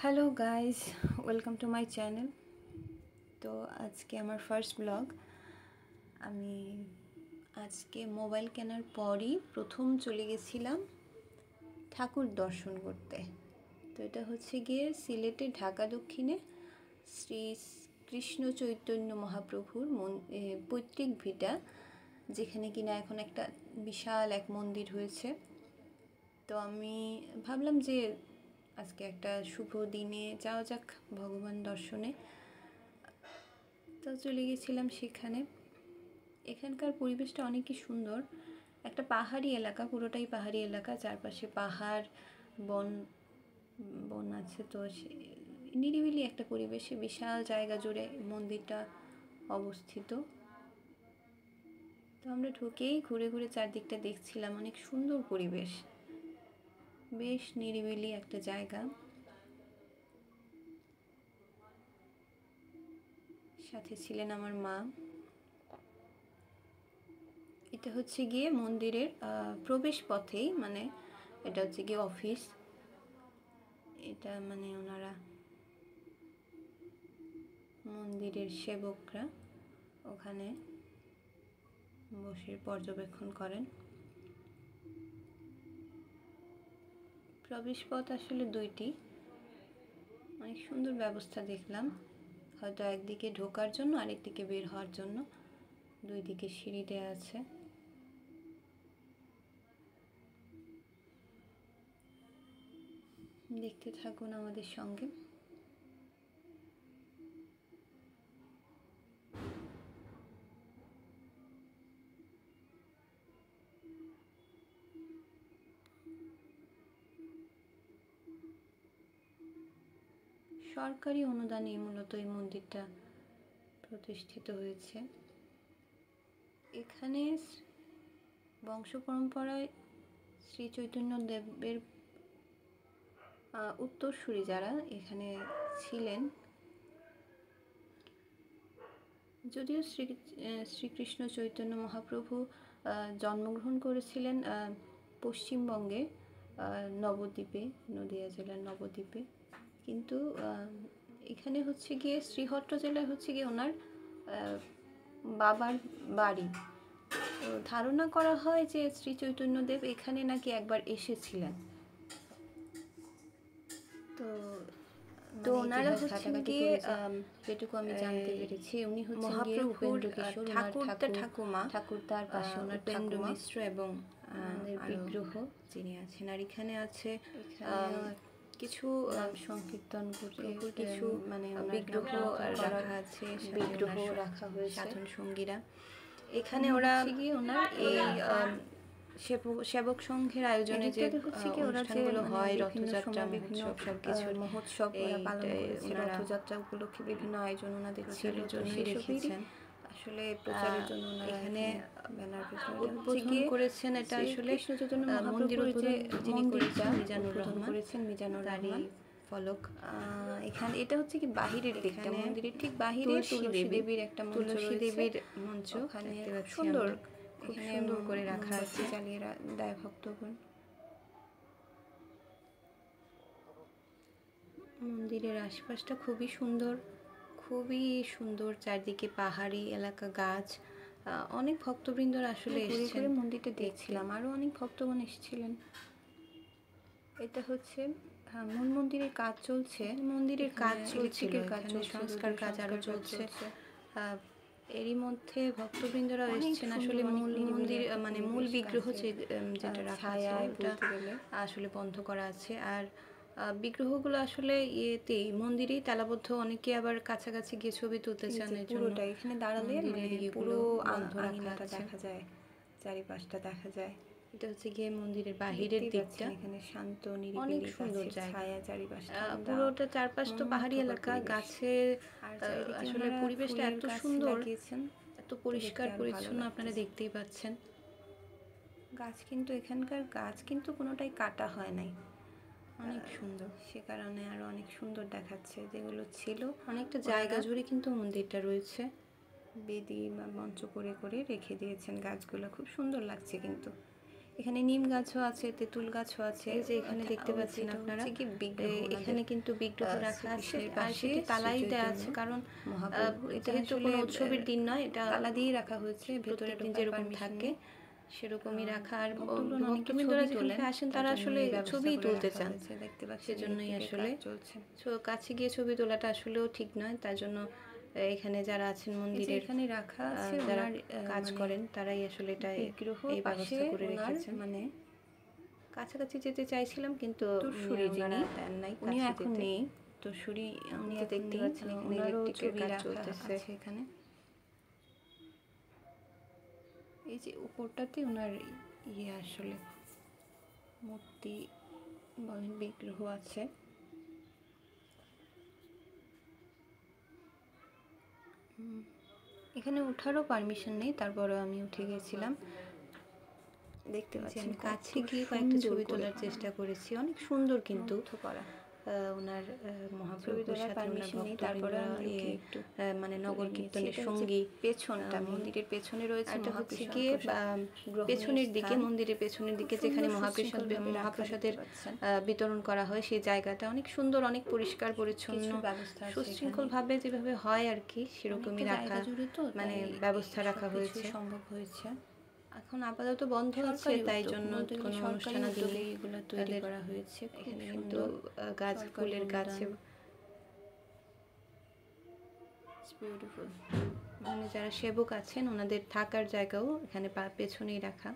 Hello guys, welcome to my channel. তো আজকে আমার ফার্স্ট ব্লগ। আমি আজকে মোবাইল কেনার পরই প্রথম চলে গেছিলাম ঠাকুর দর্শন করতে। তো এটা হচ্ছে গিয়ে সিলেটের ঢাকা দক্ষিণে শ্রী কৃষ্ণ চৈতন্য মহাপ্রভুর পৈতৃক ভিটা, যেখানে কিনা এখন একটা বিশাল এক মন্দির হয়েছে। তো আমি ভাবলাম যে আজকে একটা শুভ দিনে যাওয়া যাক ভগবান দর্শনে। তো চলে গেছিলাম সেখানে। এখানকার পরিবেশটা অনেকই সুন্দর, একটা পাহাড়ি এলাকা, পুরোটাই পাহাড়ি এলাকা, চারপাশে পাহাড়, বন বন আছে। তো নিরিবিলি একটা পরিবেশে বিশাল জায়গা জুড়ে মন্দিরটা অবস্থিত। তো আমরা ঢুকেই ঘুরে ঘুরে চারদিকটা দেখছিলাম, অনেক সুন্দর পরিবেশ, বেশ নিরিবিলি একটা জায়গা। সাথে ছিলেন আমার মা। এটা হচ্ছে গিয়ে মন্দিরের প্রবেশ পথেই, মানে এটা হচ্ছে গিয়ে অফিস। এটা মানে ওনারা মন্দিরের সেবকরা ওখানে বসে পর্যবেক্ষণ করেন। প্রবেশ পথ আসলে দুইটি, অনেক সুন্দর ব্যবস্থা দেখলাম। হয়তো একদিকে ঢোকার জন্য, আরেকদিকে বের হওয়ার জন্য দুই দিকে সিঁড়ি দেওয়া আছে। দেখতে থাকুন আমাদের সঙ্গে। সরকারি অনুদানে মূলত এই মন্দিরটা প্রতিষ্ঠিত হয়েছে। এখানে বংশ পরম্পরায় শ্রী চৈতন্য দেবের উত্তরসূরি যারা এখানে ছিলেন, যদিও শ্রীকৃষ্ণ চৈতন্য মহাপ্রভু জন্মগ্রহণ করেছিলেন পশ্চিমবঙ্গে নবদ্বীপে, নদিয়া জেলার নবদ্বীপে, কিন্তু এখানে হচ্ছে গিয়ে শ্রীহট্ট জেলায় হচ্ছে গিয়ে ওনার বাবার বাড়ি। তো ধারণা করা হয় যে শ্রী চৈতন্যদেব এখানে নাকি একবার এসেছিলেন। তো তো ওনারা হচ্ছেন গিয়ে, যেটুকু আমি জানতে পেরেছি, উনি হচ্ছেন গিয়ে উপেন্দ্র কিশোর, ঠাকুমা, ঠাকুর, তার পাশে ওনার উপেন্দ্র মিশ্র এবং বিগ্রহ যিনি আছেন। আর এখানে আছে কিছু সংকীর্তন করতে কিছু মানে বিগ্রহ রাখা আছে, বিগ্রহ রাখা হয়েছে সাধন সঙ্গীরা। এখানে ওরা গিয়ে ওনার এই সেবক সংঘের আয়োজনে যে অনুষ্ঠানগুলো হয়, রথযাত্রা, বিভিন্ন সবকিছু মহোৎসব পালন করেছে। রথযাত্রা উপলক্ষে বিভিন্ন আয়োজন ওনাদের ছিল, জন্যই রেখেছেন আসলে প্রচারের জন্য। এখানে ব্যানার উদ্বোধন করেছেন, এটা আসলে কৃষ্ণ চৈতন্য মন্দির উদ্বোধন যিনি করেছেন মিজানুর রহমান ফলক। এখানে এটা হচ্ছে কি বাহিরের দিকটা, মন্দিরের ঠিক বাহিরে তুলসী দেবীর একটা মঞ্চ, তুলসী দেবীর মঞ্চ, ওখানে সুন্দর, খুব সুন্দর করে রাখা আছে, জ্বালিয়ে দেয় ভক্তগণ। মন্দিরের আশপাশটা খুবই সুন্দর, খুবই সুন্দর, চারদিকে পাহাড়ি এলাকা, গাছ। অনেক ভক্তবৃন্দরা আসলে এসেছেন মন্দিরটা দেখছিলাম, আরও অনেক ভক্তগণ এসেছিলেন। এটা হচ্ছে মূল মন্দিরের কাজ চলছে, মন্দিরের কাজ চলছিল, সংস্কার কাজ আরও চলছে। এরই মধ্যে ভক্তবৃন্দরা এসেছেন। আসলে মূল মন্দির মানে মূল বিগ্রহ যেটা রাখা আছে ওটা আসলে বন্ধ করা আছে। আর বিগ্রহগুলো আসলে ইয়েতেই মন্দিরেই তালাবদ্ধ। অনেকে আবার কাছাকাছি গিয়ে ছবি তুলতে চান, পুরোটা এখানে দাঁড়ালে পুরো আঙিনাটা দেখা যায়, চারিপাশটা দেখা যায়। এটা হচ্ছে গিয়ে মন্দিরের বাহিরের দিকটা, এখানে শান্ত নিরিবিলি, অনেক সুন্দর ছায়া চারিপাশটা, পুরোটা চারপাশ তো পাহাড়ি এলাকা, গাছে আসলে পরিবেশটা এত সুন্দর, এত পরিষ্কার পরিচ্ছন্ন, আপনারা দেখতেই পাচ্ছেন। গাছ কিন্তু এখানকার গাছ কিন্তু কোনোটাই কাটা হয় নাই, অনেক সুন্দর, সে কারণে আরো অনেক সুন্দর দেখাচ্ছে। যেগুলো ছিল অনেকটা জায়গা জুড়ে কিন্তু মন্দিরটা রয়েছে, বেদি বা মঞ্চ করে করে রেখে দিয়েছেন গাছগুলো, খুব সুন্দর লাগছে। কিন্তু এখানে নিম গাছও আছে, তেঁতুল গাছও আছে, যে এখানে দেখতে পাচ্ছেন আপনারা। এখানে কিন্তু বিগ্রহ রাখা আছে, আর সেটি তালাই দেওয়া আছে, কারণ এটা আসলে উৎসবের দিন নয়, এটা তালা দিয়ে রাখা হয়েছে, ভেতরে দিন যেরকম থাকে সেরকমই রাখা। আর ভক্তবৃন্দরা যেখানে আসেন তারা আসলে ছবি তুলতে চান, দেখতে পাচ্ছেন, সেজন্যই আসলে কাছে গিয়ে ছবি তোলাটা আসলেও ঠিক নয়। তার জন্য এখানে যারা আছেন মন্দিরের এখানে রাখা আছে, যারা কাজ করেন তারাই আসলে এটা এই ব্যবস্থা করে রেখেছেন। মানে কাছাকাছি যেতে চাইছিলাম কিন্তু ওনারা দেন নাই, উনি এখন নেই। তো উনি দেখতে পাচ্ছেন এখানে ইলেকট্রিকের কাজ চলতেছে এখানে। এই যে উপরটাতে ওনার আসলে মূর্তি বলেন, বিগ্রহ আছে। এখানে ওঠারও পারমিশন নেই, তারপরেও আমি উঠে গেছিলাম। দেখতে পাচ্ছি আমি কাছে গিয়ে কয়েকটা ছবি তোলার চেষ্টা করেছি, অনেক সুন্দর কিন্তু ওনার মহাপ্রভুর সাথে ওনার ভক্তবৃন্দরা একটু মানে নগর কীর্তনের সঙ্গী। পেছনটা মন্দিরের পেছনে রয়েছে, এটা হচ্ছে গিয়ে পেছনের দিকে, মন্দিরের পেছনের দিকে যেখানে মহাপ্রসাদের বিতরণ করা হয়, সেই জায়গাটা অনেক সুন্দর, অনেক পরিষ্কার পরিচ্ছন্ন, সুশৃঙ্খলভাবে যেভাবে হয় আর কি সেরকমই রাখা, মানে ব্যবস্থা রাখা হয়েছে, সম্ভব হয়েছে। এখন আপাতত বন্ধ আছে, তাই জন্য কোনো অনুষ্ঠানাদি এগুলো তৈরি করা হয়েছে। এখানে কিন্তু গাছ, ফুলের গাছে বিউটিফুল, মানে যারা সেবক আছেন ওনাদের থাকার জায়গাও এখানে পেছনেই রাখা।